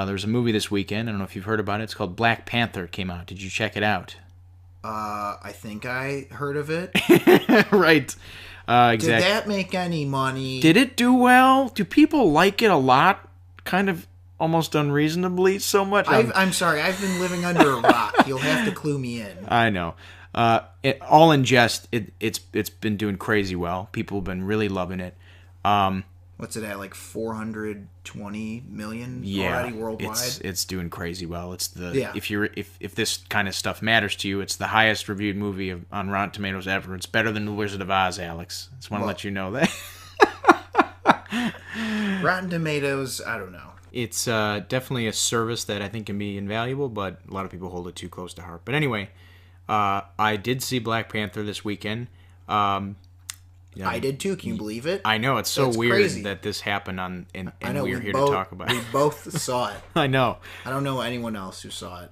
There's a movie this weekend. I don't know if you've heard about it. It's called Black Panther. Came out. Did you check it out? I think I heard of it. Right. Exactly. Did that make any money? Did it do well? Do people like it a lot? Kind of almost unreasonably so much? I'm sorry. I've been living under a rock. You'll have to clue me in. I know. All in jest, it's been doing crazy well. People have been really loving it. What's it at? Like 420 million Yeah, already worldwide. it's doing crazy well. It's Yeah. if this kind of stuff matters to you, it's the highest reviewed movie on Rotten Tomatoes ever. It's better than The Wizard of Oz, Alex. Just want to let you know that. Rotten Tomatoes, I don't know. It's definitely a service that I think can be invaluable, but a lot of people hold it too close to heart. But anyway, I did see Black Panther this weekend. I did too. Can you believe it? I know, it's so That's weird crazy. that this happened and I know, we're here to talk about We it. both saw it. I know. I don't know anyone else who saw it.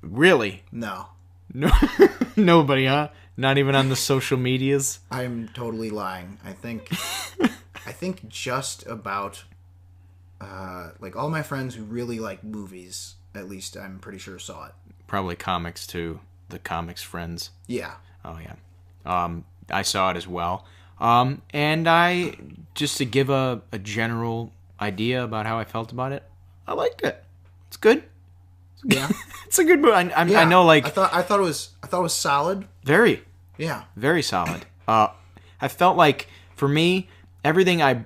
Really? No. No, nobody, huh? Not even on the social medias? I'm totally lying. I think just about like all my friends who really like movies, at least I'm pretty sure saw it. Probably comics too. The comics friends. Yeah. Oh yeah. I saw it as well. And I, just to give a general idea about how I felt about it, I liked it. It's good. Yeah. It's a good movie. I know, like, I thought it was solid. very, Yeah. very solid. I felt like, for me, everything I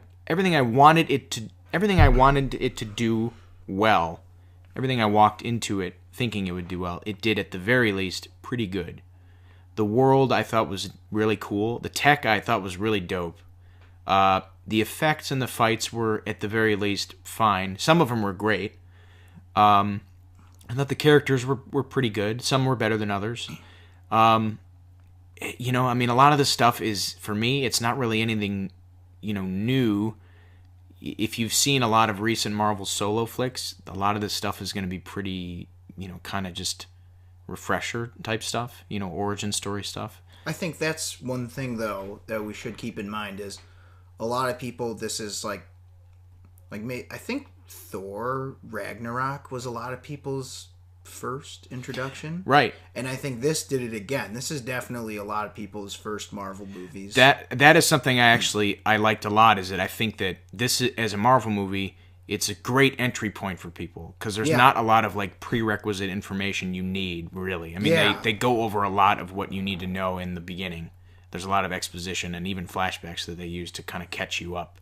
wanted it to do well, everything I walked into it thinking it would do well, it did at the very least pretty good. The world I thought was really cool. The tech I thought was really dope. The effects and the fights were at the very least fine. Some of them were great. I thought the characters were pretty good. Some were better than others. A lot of the stuff is, for me, it's not really anything, new. If you've seen a lot of recent Marvel solo flicks, a lot of this stuff is going to be pretty, kind of just refresher type stuff, origin story stuff. I think that's one thing though that we should keep in mind is a lot of people. This is like I think Thor Ragnarok was a lot of people's first introduction, Right? and I think this did it again. This is definitely a lot of people's first Marvel movies. That is something I liked a lot. Is that I think that this is, as a Marvel movie, it's a great entry point for people because there's not a lot of like prerequisite information you need, really. I mean, they go over a lot of what you need to know in the beginning. There's a lot of exposition and even flashbacks that they use to kind of catch you up.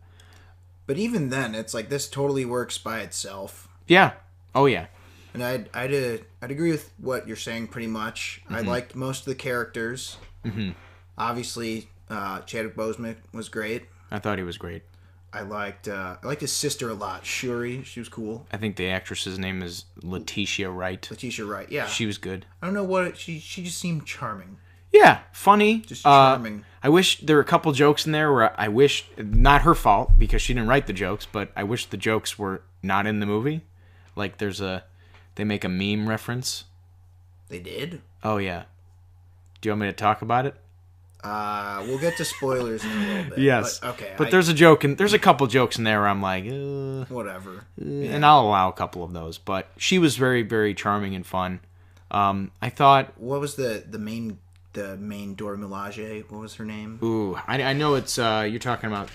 But even then, it's like this totally works by itself. Yeah. Oh yeah. And I'd agree with what you're saying pretty much. Mm-hmm. I liked most of the characters. Mm-hmm. Obviously, Chadwick Boseman was great. I thought he was great. I liked his sister a lot, Shuri. She was cool. I think the actress's name is Letitia Wright. Letitia Wright, yeah. She was good. I don't know what she just seemed charming. Yeah, funny. Just charming. I wish there were a couple jokes in there where I wish, not her fault because she didn't write the jokes, but I wish the jokes were not in the movie. Like they make a meme reference. They did? Oh yeah. Do you want me to talk about it? We'll get to spoilers in a little bit. Yes. But, okay. But there's a couple jokes in there where I'm like, whatever. And I'll allow a couple of those. But she was very, very charming and fun. I thought. What was the main Dora Milaje? What was her name? Ooh, I know it's you're talking about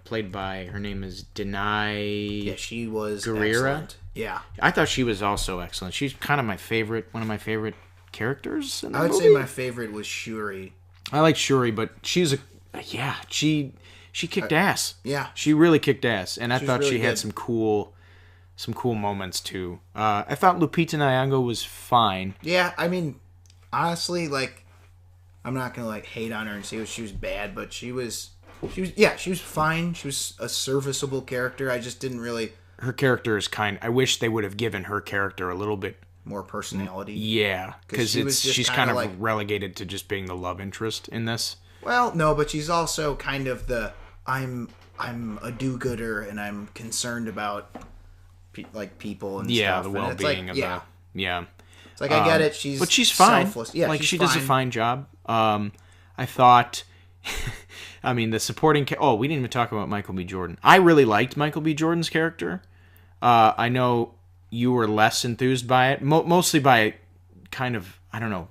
played by, her name is Denai. Yeah, she was Guerrera. Excellent. Yeah. I thought she was also excellent. She's kind of one of my favorite characters in the movie. I would say my favorite was Shuri. I like Shuri, but she kicked ass. Yeah. She really kicked ass, and I thought really she had good. some cool moments too. I thought Lupita Nyong'o was fine. Yeah, I mean, honestly, like, I'm not gonna like hate on her and say she was bad, but she was fine. She was a serviceable character. I just didn't really. Her character is I wish they would have given her character a little bit more personality. Yeah, because she's kind of like, relegated to just being the love interest in this. Well, no, but she's also kind of the I'm a do-gooder and I'm concerned about people and stuff. The well-being of the It's like I get it. But she's fine. Selfless. Yeah, like she's she fine. does a fine job. I thought. I mean, the supporting. We didn't even talk about Michael B. Jordan. I really liked Michael B. Jordan's character. I know you were less enthused by it, mostly by kind of, I don't know.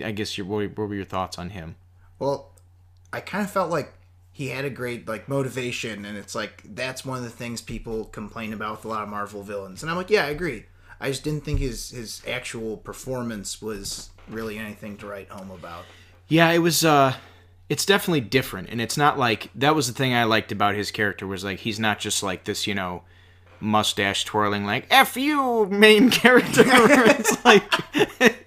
I guess what were your thoughts on him? Well, I kind of felt like he had a great like motivation, and it's like that's one of the things people complain about with a lot of Marvel villains, and I'm like, yeah, I agree. I just didn't think his actual performance was really anything to write home about. Yeah, it was. It's definitely different, and it's not like that was the thing I liked about his character was like he's not just like this, mustache twirling like "F you" main character.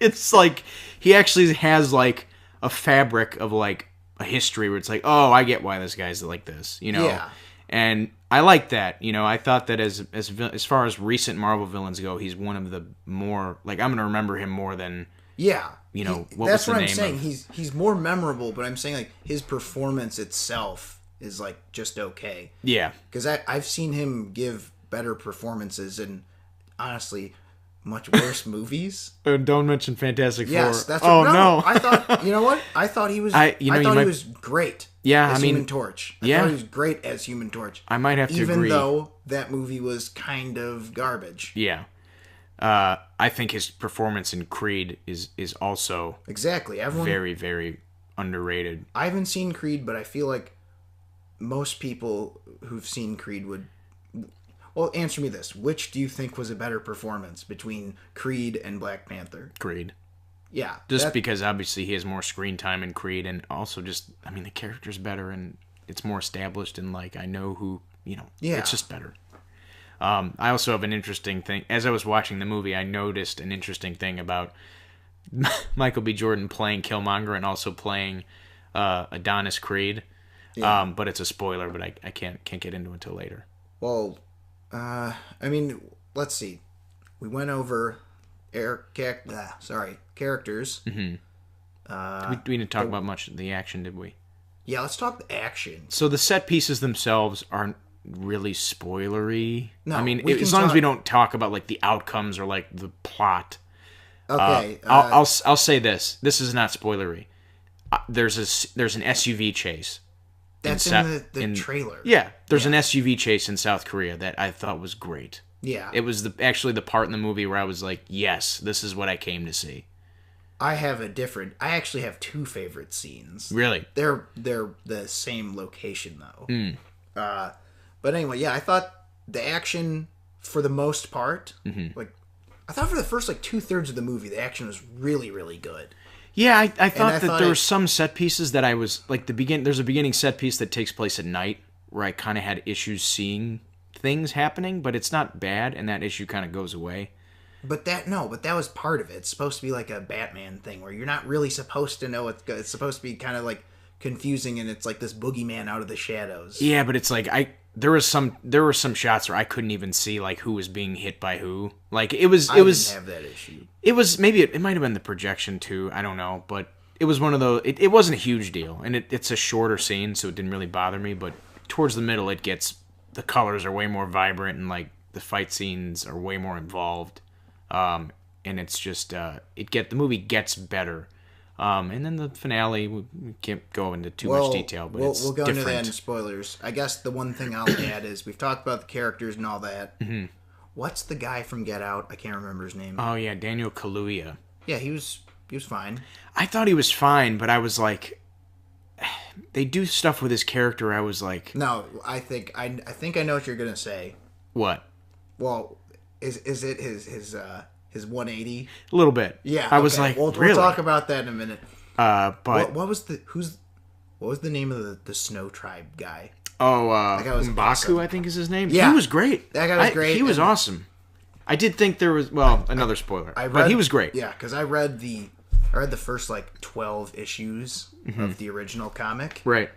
it's like he actually has like a fabric of like a history where it's like, oh, I get why this guy's like this, Yeah. And I like that. I thought that as far as recent Marvel villains go, he's one of the more like I'm gonna remember him more than Yeah. That's what I'm saying. He's more memorable, but I'm saying like his performance itself is like just okay. Yeah. Because I've seen him give better performances in honestly much worse movies. Don't mention Fantastic Four. Yes, that's what, no. I thought, you know what? I thought he was. I thought he was great. Yeah, as Human Torch. I thought he was great as Human Torch. I might have to agree. Even though that movie was kind of garbage. Yeah. I think his performance in Creed is also exactly very, very underrated. I haven't seen Creed, but I feel like most people who've seen Creed would. Well, answer me this. Which do you think was a better performance between Creed and Black Panther? Creed. Yeah. Just because obviously he has more screen time in Creed, and also just, the character's better and it's more established, and like, I know who, it's just better. I also have an interesting thing. As I was watching the movie, I noticed an interesting thing about Michael B. Jordan playing Killmonger and also playing Adonis Creed. Yeah. But it's a spoiler, but I can't get into it until later. Well, let's see. We went over characters. Mm-hmm. We didn't talk about much of the action, did we? Yeah, let's talk the action. So the set pieces themselves aren't really spoilery. No, as long as we don't talk about like the outcomes or like the plot. Okay. I'll say this. This is not spoilery. There's an SUV chase. That's in the trailer. Yeah, there's an SUV chase in South Korea that I thought was great. Yeah. It was actually the part in the movie where I was like, yes, this is what I came to see. I actually have two favorite scenes. Really? They're the same location though. But anyway, yeah, I thought the action for the most part, like I thought for the first like 2/3 of the movie, the action was really, really good. Yeah, I thought that there were some set pieces that I was like there's a beginning set piece that takes place at night where I kind of had issues seeing things happening, but it's not bad, and that issue kind of goes away. But that was part of it. It's supposed to be like a Batman thing where you're not really supposed to know it's supposed to be kind of like confusing, and it's like this boogeyman out of the shadows. Yeah, but it's like there were some shots where I couldn't even see like who was being hit by who. Like I didn't have that issue. It was maybe it might have been the projection too. I don't know, but it was one of those. It wasn't a huge deal, and it's a shorter scene, so it didn't really bother me. But towards the middle, the colors are way more vibrant, and like the fight scenes are way more involved. And it's just the movie gets better. And then the finale, we can't go into too much detail, but we'll go into that in spoilers. I guess the one thing I'll add is we've talked about the characters and all that. Mm-hmm. What's the guy from Get Out? I can't remember his name. Oh yeah, Daniel Kaluuya. Yeah, he was fine. I thought he was fine, but I was like, they do stuff with his character. I was like, no, I think I know what you're gonna say. What? Well, is it his 180? A little bit. Yeah, I was like, we'll talk about that in a minute. But what was the name of the Snow Tribe guy? Oh, M'Baku, awesome. I think is his name. Yeah, he was great. That guy was great. He was awesome. I did think there was another spoiler, but he was great. Yeah, because I read the first like 12 issues of the original comic. Right.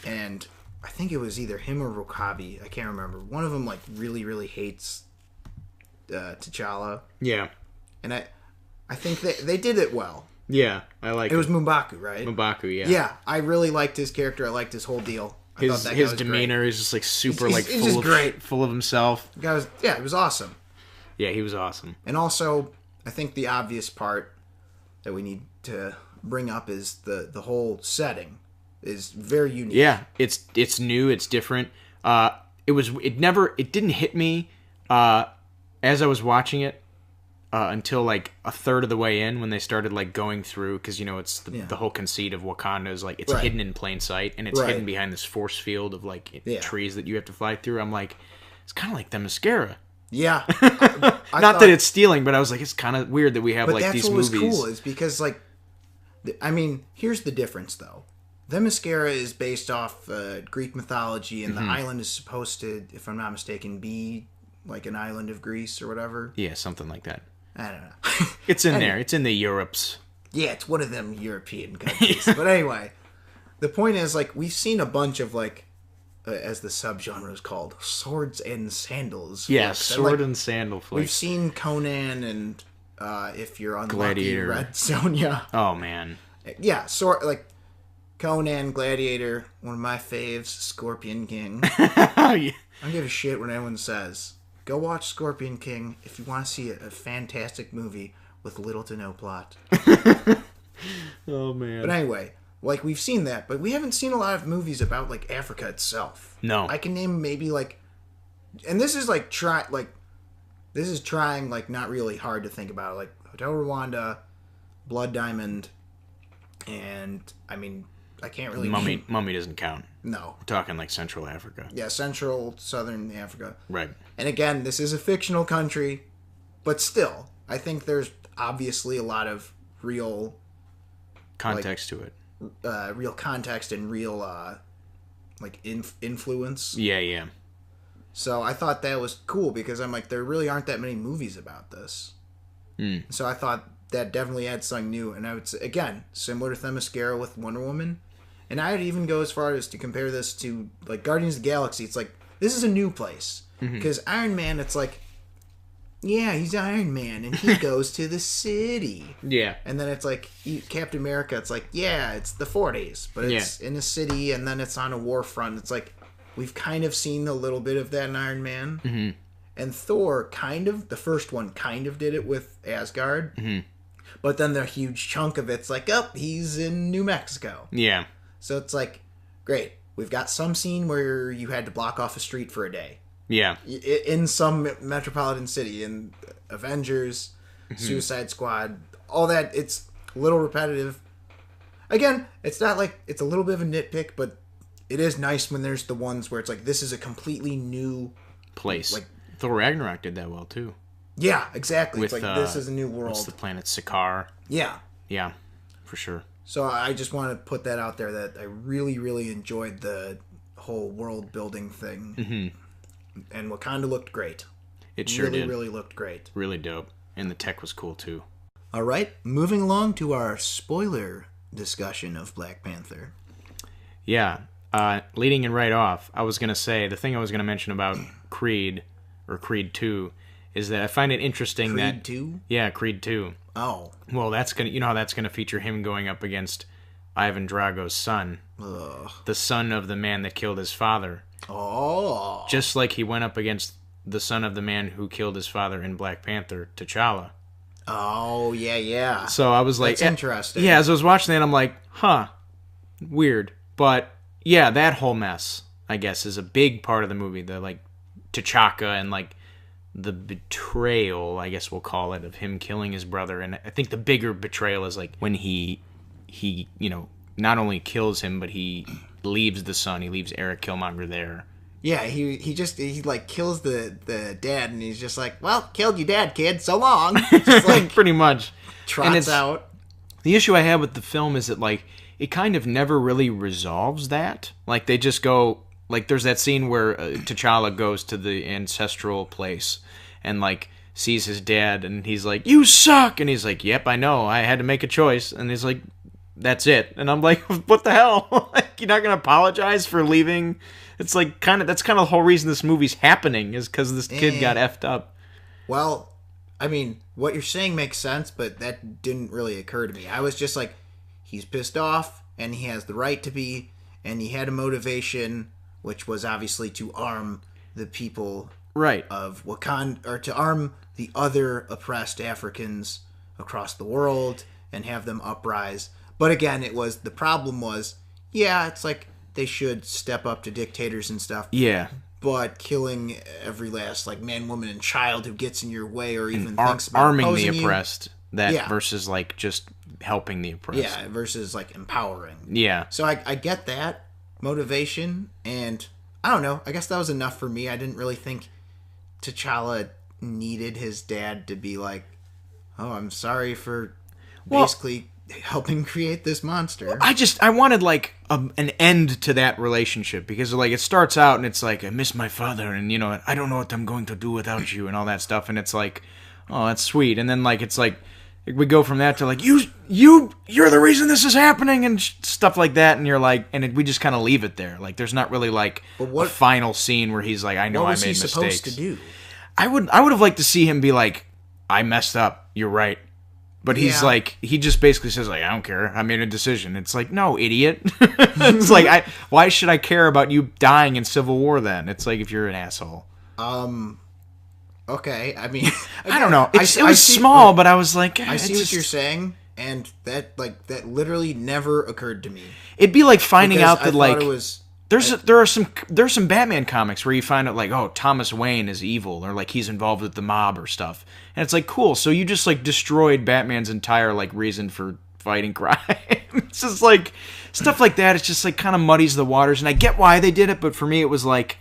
And I think it was either him or Rokabi. I can't remember. One of them like really, really hates T'Challa. Yeah. And I think they did it well. Yeah, I like it. It was M'Baku, right? M'Baku, yeah. Yeah, I really liked his character. I liked his whole deal. His demeanor is just like super full of himself. The guy was, it was awesome. Yeah, he was awesome. And also, I think the obvious part that we need to bring up is the whole setting is very unique. Yeah, it's new, it's different. It didn't hit me as I was watching it, until like a third of the way in, when they started like going through, because it's the whole conceit of Wakanda is like it's hidden in plain sight, and it's hidden behind this force field of like trees that you have to fly through. I'm like, it's kind of like the mascara. Yeah, not that it's stealing, but I was like, it's kind of weird that we have like these movies. But that's what was cool is because like, I mean, here's the difference though. The mascara is based off Greek mythology, and the island is supposed to, if I'm not mistaken, be like an island of Greece or whatever. Yeah, something like that. I don't know. It's in there. It's in the Europes. Yeah, it's one of them European countries. But anyway, the point is, like, we've seen a bunch of, like, as the subgenre is called, swords and sandals. Yeah, sword and sandal flicks. We've seen Conan and, if you're unlucky, Gladiator. Red Sonja. Oh, man. Yeah, like, Conan, Gladiator, one of my faves, Scorpion King. Yeah. I don't give a shit what anyone says. Go watch Scorpion King if you want to see a fantastic movie with little to no plot. Oh, man. But anyway, like, we've seen that, but we haven't seen a lot of movies about, like, Africa itself. No. I can name maybe, like... And this is, like, trying, like, not really hard to think about. Like, Hotel Rwanda, Blood Diamond, and, I mean, I can't really Mummy doesn't count. No. We're talking, like, Central Africa. Yeah, Central, Southern Africa. Right. And again, this is a fictional country, but still, I think there's obviously a lot of real context to it. Real context and real like influence. Yeah. So I thought that was cool because I'm like, there really aren't that many movies about this. So I thought that definitely adds something new. And I would say, again, similar to Themyscira with Wonder Woman. And I'd even go as far as to compare this to like Guardians of the Galaxy. It's like, this is a new place. Because Iron Man, it's like, yeah, he's Iron Man, and he goes to the city. Yeah. And then it's like, Captain America, it's like, yeah, it's the 40s, but it's in a city, and then it's on a war front. It's like, we've kind of seen a little bit of that in Iron Man. Mm-hmm. And Thor the first one kind of did it with Asgard. Mm-hmm. But then the huge chunk of it's like, oh, he's in New Mexico. Yeah. So it's like, great. We've got some scene where you had to block off a street for a day. Yeah. In some metropolitan city. In Avengers, Suicide Squad, all that, it's a little repetitive. Again, it's not like, it's a little bit of a nitpick, but it is nice when there's the ones where it's like, this is a completely new place. Like Thor Ragnarok did that well, too. Yeah, exactly. With, it's like, this is a new world. What's the planet? Sakaar. Yeah. Yeah, for sure. So I just want to put that out there that I really, really enjoyed the whole world building thing. Mm-hmm. And Wakanda looked great. It sure did. Really looked great. Really dope. And the tech was cool, too. All right, moving along to our spoiler discussion of Black Panther. Yeah, leading it right off, I was going to say, the thing I was going to mention about Creed, or Creed 2, is that I find it interesting that... Creed 2? Yeah, Creed 2. Oh. Well, that's going to... You know how that's going to feature him going up against Ivan Drago's son. Ugh. The son of the man that killed his father. Oh. Just like he went up against the son of the man who killed his father in Black Panther, T'Challa. Oh, yeah. So I was like... That's interesting. Yeah, as I was watching that, I'm like, huh, weird. But, yeah, that whole mess, I guess, is a big part of the movie. The, like, T'Chaka and, like, the betrayal, I guess we'll call it, of him killing his brother. And I think the bigger betrayal is, like, when he you know, not only kills him, but he leaves the son. He leaves Eric Killmonger there. Yeah, he like kills the dad, and he's just like, well, killed your dad, kid. So long. Just like pretty much trots out. The issue I have with the film is that like it kind of never really resolves that. Like they just go like there's that scene where T'Challa goes to the ancestral place and like sees his dad, and he's like, "You suck," and he's like, "Yep, I know. I had to make a choice," and he's like, "That's it." And I'm like, "What the hell? Like, you're not gonna apologize for leaving?" It's like that's kind of the whole reason this movie's happening is because this kid got effed up. Well, I mean, what you're saying makes sense, but that didn't really occur to me. I was just like, he's pissed off, and he has the right to be, and he had a motivation, which was obviously to arm the people of Wakanda, or to arm the other oppressed Africans across the world and have them uprise. But again, the problem was, yeah, it's like, they should step up to dictators and stuff. Yeah. but killing every last like man, woman, and child who gets in your way or even thinks about arming the opposing oppressed. Versus like just helping the oppressed. Yeah, versus like empowering. Yeah. So I get that motivation, and I don't know. I guess that was enough for me. I didn't really think T'Challa needed his dad to be like, "Oh, I'm sorry for basically helping create this monster." I wanted like an end to that relationship, because like it starts out and it's like, I miss my father, and you know, I don't know what I'm going to do without you, and all that stuff, and it's like, oh, that's sweet, and then like it's like we go from that to like you're the reason this is happening and stuff like that, and you're like, and we just kind of leave it there. Like there's not really like a final scene where he's like, I know I made mistakes. What was he supposed to do? I would have liked to see him be like, I messed up. You're right. But he's like, he just basically says like, I don't care. I made a decision. It's like, no, idiot. It's like, why should I care about you dying in Civil War then? It's like, if you're an asshole. Okay, I mean, again, I don't know. It was small, but I was like, I see what you're saying, and that literally never occurred to me. It'd be like finding out that like there are some Batman comics where you find out like, oh, Thomas Wayne is evil, or like he's involved with the mob or stuff, and it's like, cool. So you just like destroyed Batman's entire like reason for fighting crime. It's just like stuff like that. It's just like kind of muddies the waters, and I get why they did it, but for me it was like,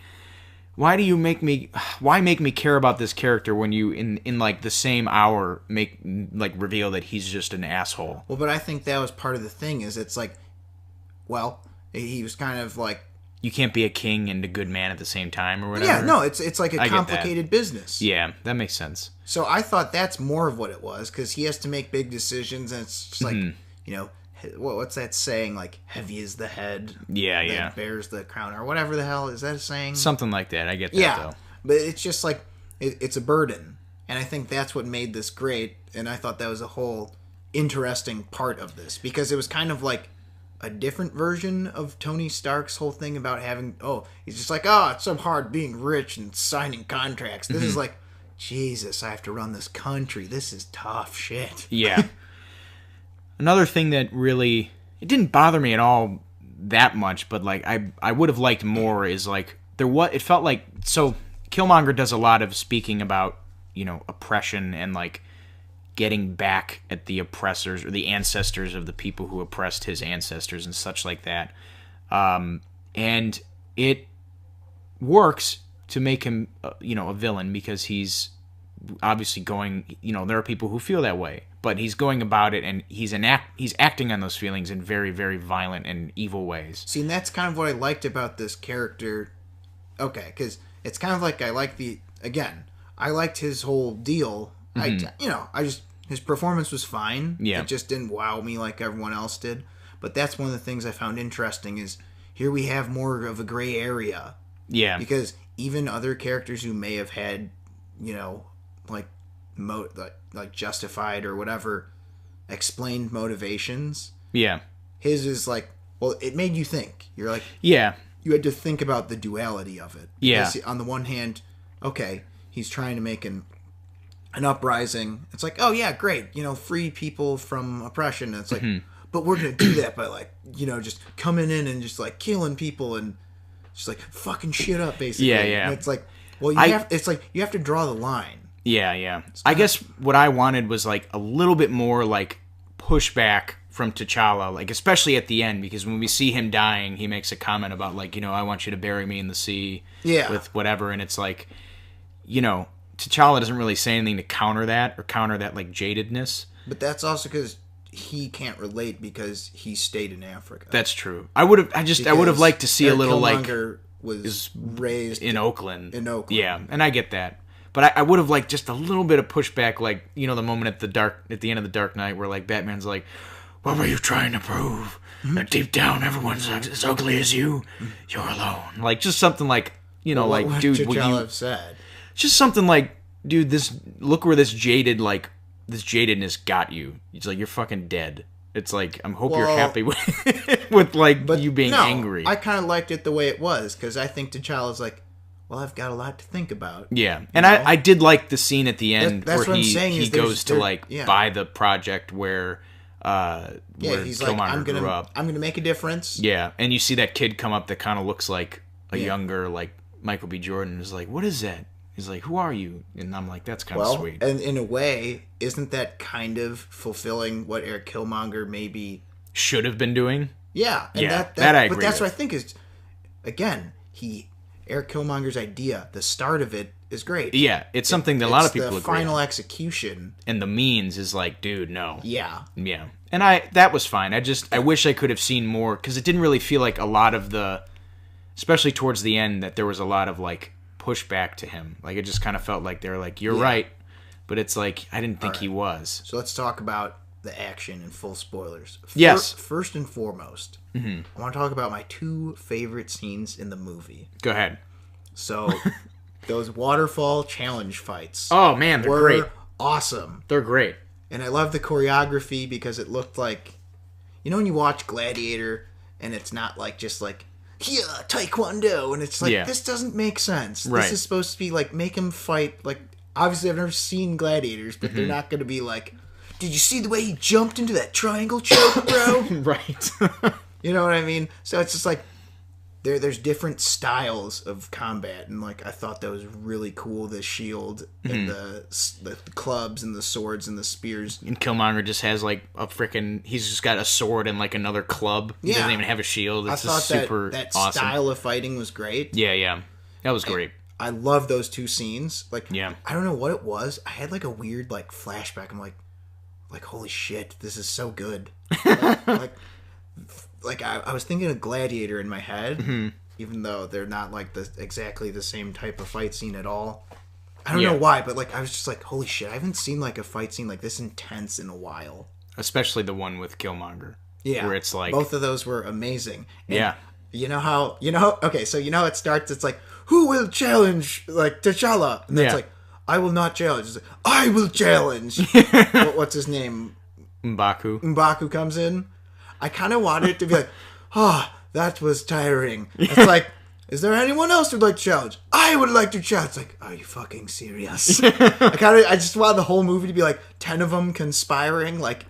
why make me care about this character when you in like the same hour reveal that he's just an asshole? Well, but I think that was part of the thing, is it's like, well, he was kind of like, you can't be a king and a good man at the same time or whatever. Yeah, no, it's like a complicated business. Yeah, that makes sense. So I thought that's more of what it was, because he has to make big decisions, and it's just like, you know, what's that saying? Like, heavy is the head. Yeah. Bears the crown, or whatever the hell is that a saying? Something like that. I get that though. But it's just like it's a burden, and I think that's what made this great. And I thought that was a whole interesting part of this, because it was kind of like a different version of Tony Stark's whole thing about having. Oh, he's just like, oh, it's so hard being rich and signing contracts. This is like, Jesus, I have to run this country. This is tough shit. Yeah. Another thing that really, it didn't bother me at all that much, but like I would have liked more is like it felt like, so Killmonger does a lot of speaking about, you know, oppression and like getting back at the oppressors or the ancestors of the people who oppressed his ancestors and such like that. And it works to make him, you know, a villain, because he's obviously going, you know, there are people who feel that way, but he's going about it, and he's acting on those feelings in very, very violent and evil ways. See, and that's kind of what I liked about this character. Okay, because it's kind of like I liked his whole deal. His performance was fine. Yeah. It just didn't wow me like everyone else did. But that's one of the things I found interesting, is here we have more of a gray area. Yeah. Because even other characters who may have had, you know, like justified or whatever explained motivations. Yeah. His is like, well, it made you think. You're like, yeah. You had to think about the duality of it. Because on the one hand, okay, he's trying to make an uprising. It's like, oh yeah, great, you know, free people from oppression. And it's like, but we're gonna do that by like, you know, just coming in and just like killing people and just like fucking shit up, basically. Yeah. And it's like, well, you have to draw the line. Yeah. I guess what I wanted was like a little bit more like pushback from T'Challa, like especially at the end, because when we see him dying, he makes a comment about like, you know, I want you to bury me in the sea with whatever, and it's like, you know, T'Challa doesn't really say anything to counter that like jadedness. But that's also because he can't relate, because he stayed in Africa. That's true. I would have liked to see a little Killmonger like was raised in Oakland. Yeah, and I get that. But I would have liked just a little bit of pushback, like, you know, the moment at the end of the Dark Knight where like Batman's like, what were you trying to prove? That deep down everyone's as ugly as you. You're alone. Like just something like, you know, what like, dude, T'Challa have said? Just something like, dude, look where this jadedness got you. It's like, you're fucking dead. It's like, I hope you're happy with like you being angry. I kind of liked it the way it was, because I think T'Challa's like, well, I've got a lot to think about. Yeah, and I did like the scene at the end where he goes to buy the project where he's Killmonger like, grew up. I'm gonna make a difference. Yeah, and you see that kid come up that kind of looks like a younger, like Michael B. Jordan is like, "What is that?" He's like, "Who are you?" And I'm like, "That's kind of Well, sweet." and in a way, isn't that kind of fulfilling what Eric Killmonger maybe Should have been doing. Yeah, and Yeah, that I agree But that's with. what I think is, again, Eric Killmonger's idea, the start of it is great. Yeah, it's something that a lot of people the agree final on. execution. And the means is like, dude, no. Yeah, Yeah. And that was fine. I wish I could have seen more, because it didn't really feel like a lot of the, especially towards the end, that there was a lot of like pushback to him. Like, it just kind of felt like they were like, "You're right," but it's like, I didn't think he was. so let's talk about the action and full spoilers. Yes. First and foremost, I want to talk about my 2 favorite scenes in the movie. Go ahead. So, those waterfall challenge fights. Oh man, they're were great. awesome. They're great. And I love the choreography because it looked like, when you watch Gladiator and it's not like just like, yeah, Taekwondo, and it's like, this doesn't make sense. Right. This is supposed to be like, make him fight. Like, obviously I've never seen Gladiators, but they're not going to be like, did you see the way he jumped into that triangle choke, bro? Right. You know what I mean? So it's just like, there's different styles of combat, and like I thought that was really cool. The shield and the clubs and the swords and the spears. And Killmonger just has like a freaking. He's just got a sword and like another club. He doesn't even have a shield. It's I thought just super that awesome. style of fighting was great. Yeah, that was great. I love those 2 scenes. Like, Yeah. I don't know what it was. I had like a weird like flashback. I'm like holy shit, this is so good. Like I was thinking of Gladiator in my head, even though they're not like exactly the same type of fight scene at all. I don't know why, but like I was just like, holy shit, I haven't seen like a fight scene like this intense in a while. Especially the one with Killmonger. Yeah, where it's like both of those were amazing. And yeah. Okay, so it starts. It's like, who will challenge like T'Challa? And it's like, I will not challenge. It's like, I will challenge. What's his name? M'Baku comes in. I kind of wanted it to be like, that was tiring. It's like, is there anyone else who'd like to challenge? I would like to challenge. It's like, are you fucking serious? I just wanted the whole movie to be like 10 of them conspiring. Like,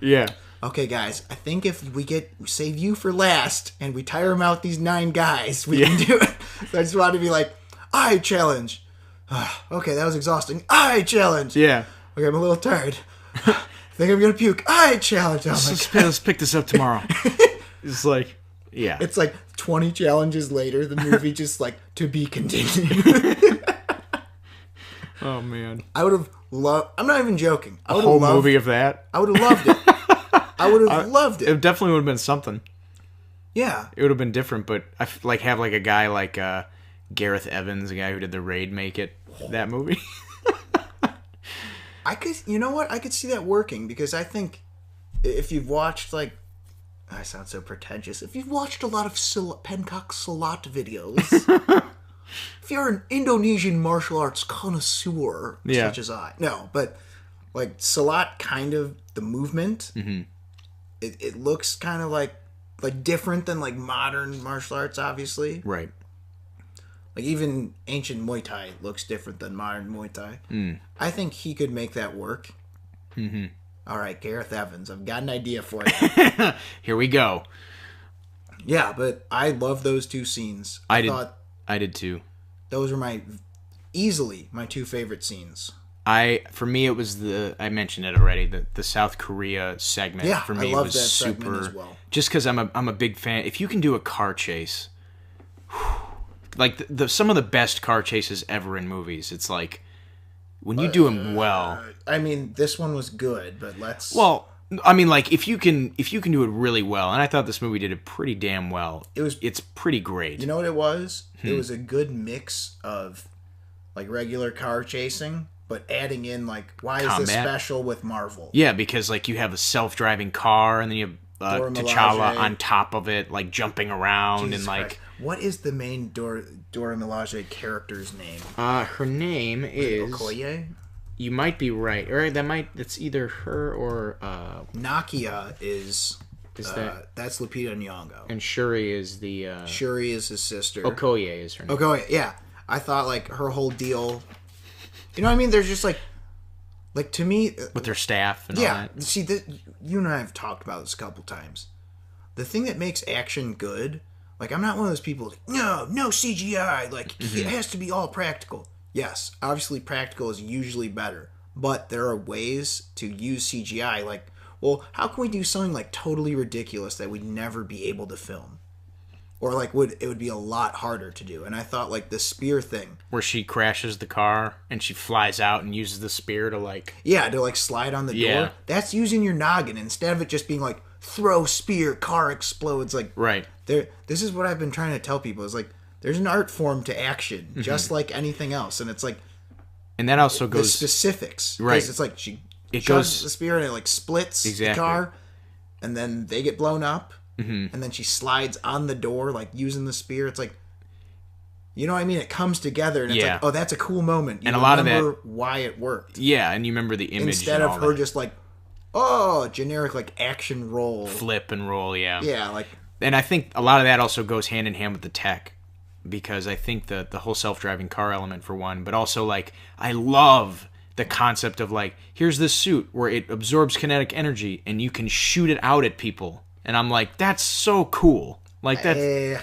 okay, guys, I think if we save you for last and we tire them out these 9 guys, we can do it. So I just wanted to be like, I challenge. Okay, that was exhausting. I challenge. Yeah. Okay, I'm a little tired. I think I'm gonna puke. I challenge. Let's pick this up tomorrow. It's like, yeah. It's like 20 challenges later, the movie just like, to be continued. Oh man. I would have loved. I'm not even joking. A whole movie of that. I would have loved it. I would have loved it. It definitely would have been something. Yeah. It would have been different, but I have like a guy like Gareth Evans, a guy who did The Raid, make it that movie. I could, you know what? I could see that working because I think if you've watched like, I sound so pretentious. If you've watched a lot of Pencak Silat videos, if you're an Indonesian martial arts connoisseur, such as I, no, but like Silat, kind of the movement, it looks kind of like different than like modern martial arts, obviously. Right. Like, even ancient Muay Thai looks different than modern Muay Thai. I think he could make that work. All right, Gareth Evans, I've got an idea for you. Here we go. Yeah, but I love those 2 scenes. I did too. Those were easily my 2 favorite scenes. For me, it was I mentioned it already, the South Korea segment. Yeah, for me, I love was that super. segment as well. Just because I'm a big fan. If you can do a car chase, like some of the best car chases ever in movies, it's like when you do them well. I mean, this one was good, but let's. Well, I mean, like if you can do it really well, and I thought this movie did it pretty damn well. It's pretty great. You know what it was? It was a good mix of like regular car chasing, but adding in like, why is this special with Marvel? Yeah, because like you have a self-driving car, and then you have T'Challa on top of it, like jumping around. Jesus and like Christ. What is the main Dora Milaje character's name? Her name is Okoye. You might be right. Or it's either her or Nakia is that's Lupita Nyong'o. And Shuri is Shuri is his sister. Okoye is her name. Okoye, yeah. I thought like her whole deal. You know what I mean? There's just like to me with their staff and all that. See, you and I have talked about this a couple times. The thing that makes action good, Like, I'm not one of those people, like, no CGI. Like, it has to be all practical. Yes, obviously practical is usually better. But there are ways to use CGI. Like, well, how can we do something, like, totally ridiculous that we'd never be able to film? Or, like, it would be a lot harder to do. And I thought, like, the spear thing. Where she crashes the car and she flies out and uses the spear to, like... Yeah, to, like, slide on the door. That's using your noggin instead of it just being, like, throw spear, car explodes. Like, right. This is what I've been trying to tell people. Is like, there's an art form to action, just like anything else. And it's like... And that also goes... The specifics. Right. It's like, she it goes goes the spear and it, like, splits the car. And then they get blown up. And then she slides on the door, like, using the spear. It's like... You know what I mean? It comes together, and it's like, oh, that's a cool moment. You and a lot of that... why it worked. Yeah, and you remember the image. Instead of her just, like, generic, like, action roll. Flip and roll, yeah. Yeah, like... And I think a lot of that also goes hand in hand with the tech. Because I think the whole self-driving car element, for one, but also, like, I love the concept of, like, here's this suit where it absorbs kinetic energy and you can shoot it out at people. And I'm like, that's so cool. Like, here's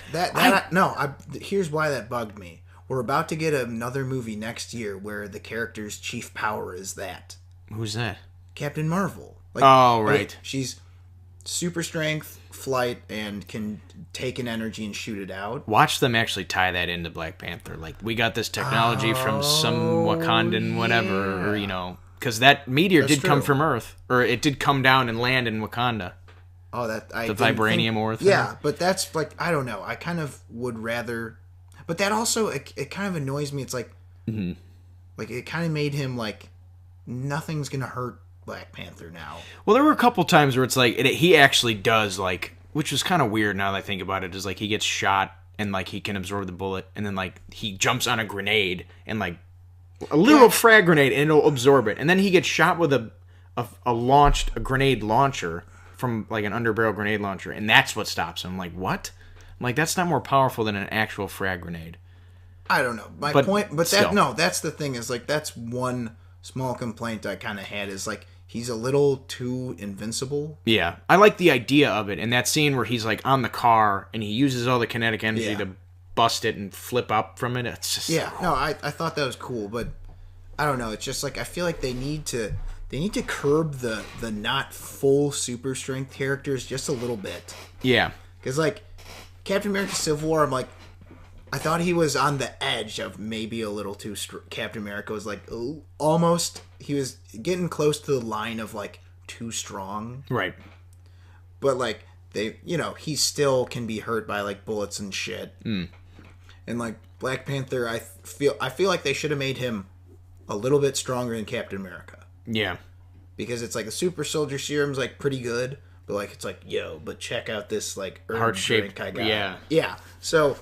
why that bugged me. We're about to get another movie next year where the character's chief power is that. Who's that? Captain Marvel. Like, oh, right. She's super strength, flight, and can take an energy and shoot it out. Watch them actually tie that into Black Panther. Like, we got this technology from some Wakandan whatever, or, you know, because that meteor did come from Earth, or it did come down and land in Wakanda. Oh, that the vibranium ore thing. Yeah, but that's like, I don't know. I kind of would rather, but that also it kind of annoys me. It's like, like it kind of made him like nothing's gonna hurt Black Panther now. Well, there were a couple times where it's like he actually does, like, which was kind of weird now that I think about it, is like he gets shot and like he can absorb the bullet, and then like he jumps on a grenade and like a literal frag grenade and it'll absorb it, and then he gets shot with a grenade launcher from like an underbarrel grenade launcher, and that's what stops him. I'm like, what? I'm like, that's not more powerful than an actual frag grenade. I don't know. My point, but that's the thing, is like, that's one small complaint I kind of had, is like, he's a little too invincible. Yeah. I like the idea of it, and that scene where he's like on the car and he uses all the kinetic energy to bust it and flip up from it. It's just I thought that was cool, but I don't know. It's just like, I feel like they need to curb the not full super strength characters just a little bit. Yeah. Because, like, Captain America Civil War, I'm like, I thought he was on the edge of maybe a little too Captain America was like, almost, he was getting close to the line of, like, too strong. Right. But, like, he still can be hurt by, like, bullets and shit. And, like, Black Panther, I feel like they should have made him a little bit stronger than Captain America. Yeah. Because it's like the super soldier serum's like pretty good, but like it's like, but check out this like herb drink I got. Yeah. Yeah. So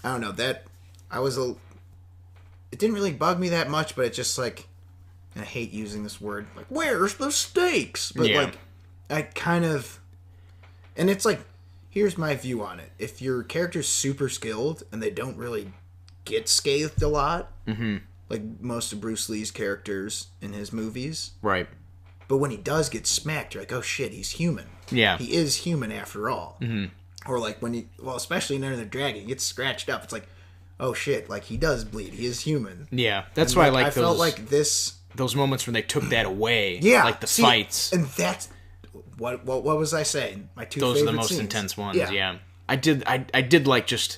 I don't know, that it didn't really bug me that much, but it's just like, and I hate using this word, like, where's the stakes? But like, I kind of, and it's like, here's my view on it. If your character's super skilled and they don't really get scathed a lot, like most of Bruce Lee's characters in his movies. Right. But when he does get smacked, you're like, oh shit, he's human. Yeah. He is human after all. Or like when especially in Enter the Dragon, he gets scratched up. It's like, oh shit, like he does bleed. He is human. Yeah. That's why I felt like those moments when they took that away. Yeah. Like the fights. And that's, what was I saying? My two Those favorite are the most scenes. Intense ones, yeah. I did like just...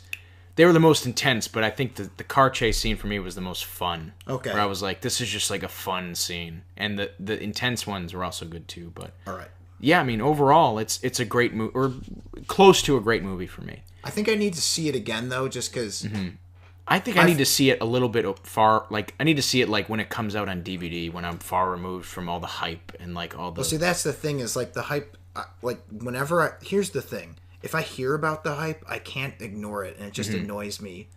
They were the most intense, but I think the car chase scene for me was the most fun. Okay. Where I was like, this is just like a fun scene. And the intense ones were also good too. But all right. Yeah, I mean, overall, it's a great movie, or close to a great movie for me. I think I need to see it again, though, just because... I think I need to see it a little bit far, like, I need to see it, like, when it comes out on DVD, when I'm far removed from all the hype and, like, all the... Well, see, that's the thing, is, like, the hype, like, whenever here's the thing. If I hear about the hype, I can't ignore it, and it just annoys me.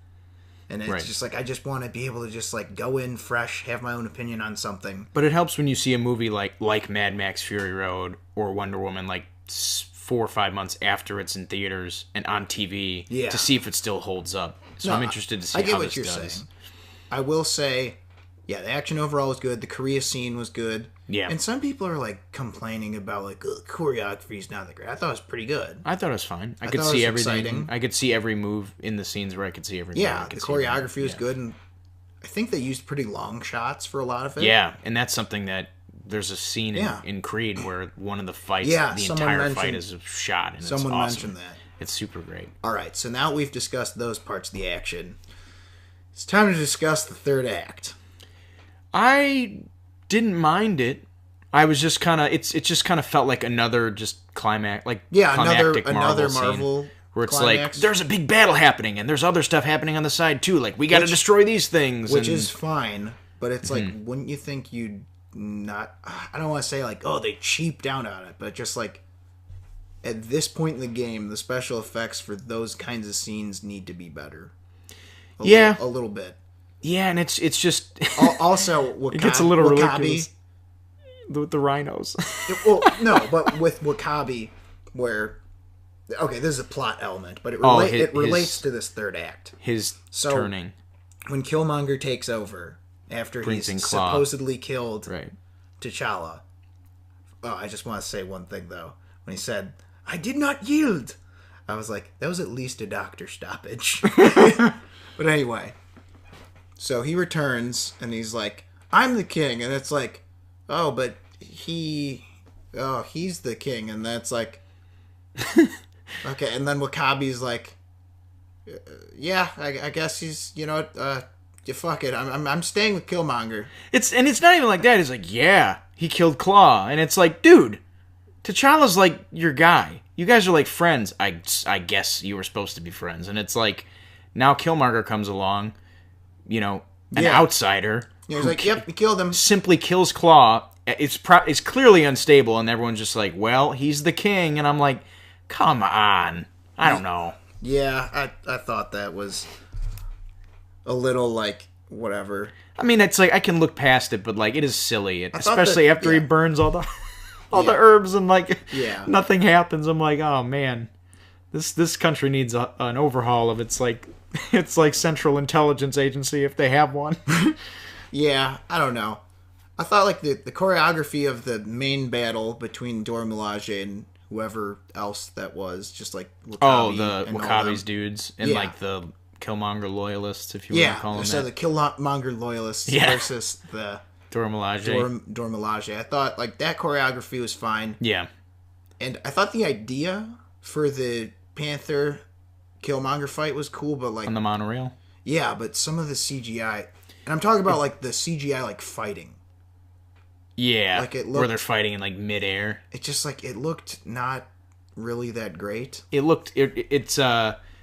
And it's just like, I just want to be able to just like go in fresh, have my own opinion on something. But it helps when you see a movie like Mad Max Fury Road or Wonder Woman like 4 or 5 months after it's in theaters and on TV to see if it still holds up. So I'm interested to see how this does. Saying. I will say, yeah, the action overall was good. The Korea scene was good. Yeah. And some people are like complaining about like choreography's not that great. I thought it was pretty good. I thought it was fine. I could thought it see was everything. exciting. I could see every move in the scenes where I could see every move. Yeah, I could the see every choreography move. was good, and I think they used pretty long shots for a lot of it. Yeah, and that's something that there's a scene in Creed where one of the fights, the entire fight is a shot, and someone it's awesome. mentioned that. It's super great. All right, so now we've discussed those parts of the action. It's time to discuss the third act. I didn't mind it. I was just kind of it just kind of felt like another just climax, like climactic another Marvel scene where it's climax. like there's a big battle happening and there's other stuff happening on the side too. Like we got to destroy these things, which is fine. But it's like, wouldn't you think you'd not? I don't want to say like, oh, they cheaped out on it, but just like at this point in the game, the special effects for those kinds of scenes need to be better. A little bit. Yeah, and it's just also it gets a little ridiculous. With the rhinos. Well, no, but with Wakabi, where okay, this is a plot element, but it relates to this third act. His turning when Killmonger takes over after he's supposedly killed T'Challa. Oh, I just want to say one thing though. When he said, "I did not yield," I was like, that was at least a doctor stoppage. But anyway. So he returns, and he's like, I'm the king. And it's like, oh, but he's the king. And that's like, okay. And then Wakabi's like, yeah, I guess he's, you know what, fuck it. I'm staying with Killmonger. It's not even like that. It's like, yeah, he killed Claw. And it's like, dude, T'Challa's like your guy. You guys are like friends. I guess you were supposed to be friends. And it's like, now Killmonger comes along. You know, an outsider. Yeah, he's like, yep, he killed him. Simply kills Claw. It's clearly unstable, and everyone's just like, well, he's the king. And I'm like, come on. I don't know. Yeah, I thought that was a little, like, whatever. I mean, it's like, I can look past it, but, like, it is silly. Especially after he burns all the the herbs and, like, nothing happens. I'm like, oh, man. This country needs an overhaul of its, like... It's like Central Intelligence Agency if they have one. Yeah, I don't know. I thought like the choreography of the main battle between Dora Milaje and whoever else that was, just like Wakabi the Wakabi's dudes and like the Killmonger loyalists, if you want to call them so the Killmonger loyalists versus the Dora Milaje. Dora Milaje. I thought like that choreography was fine. Yeah. And I thought the idea for the Panther Killmonger fight was cool, but like on the monorail. Yeah, but some of the CGI, and I'm talking about like the CGI like fighting. Yeah, like it looked, where they're fighting in like midair. It just like it looked not really that great. It looked it's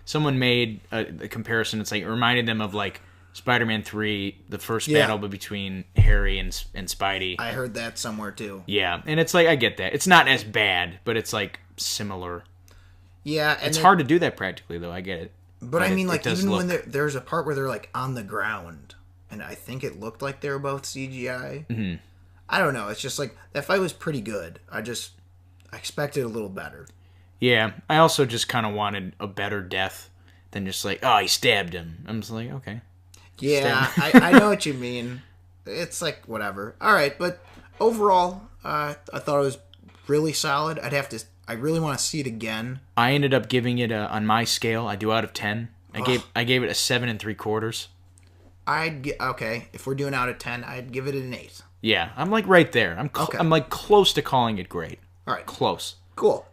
someone made a comparison. It's like it reminded them of like Spider-Man 3, the first battle between Harry and Spidey. I heard that somewhere too. Yeah, and it's like I get that. It's not as bad, but it's like similar. Yeah, and it's hard to do that practically, though. I get it, but I mean, like even when there's a part where they're like on the ground, and I think it looked like they were both CGI. Mm-hmm. I don't know. It's just like that fight was pretty good. I expected a little better. Yeah, I also just kind of wanted a better death than just like, oh, he stabbed him. I'm just like, okay. Yeah, I know what you mean. It's like whatever. All right, but overall, I thought it was really solid. I really want to see it again. I ended up giving it on my scale. I do out of 10. I gave it a 7 3/4. Okay. If we're doing out of 10, I'd give it an 8. Yeah, I'm like right there. I'm like close to calling it great. All right, close. Cool.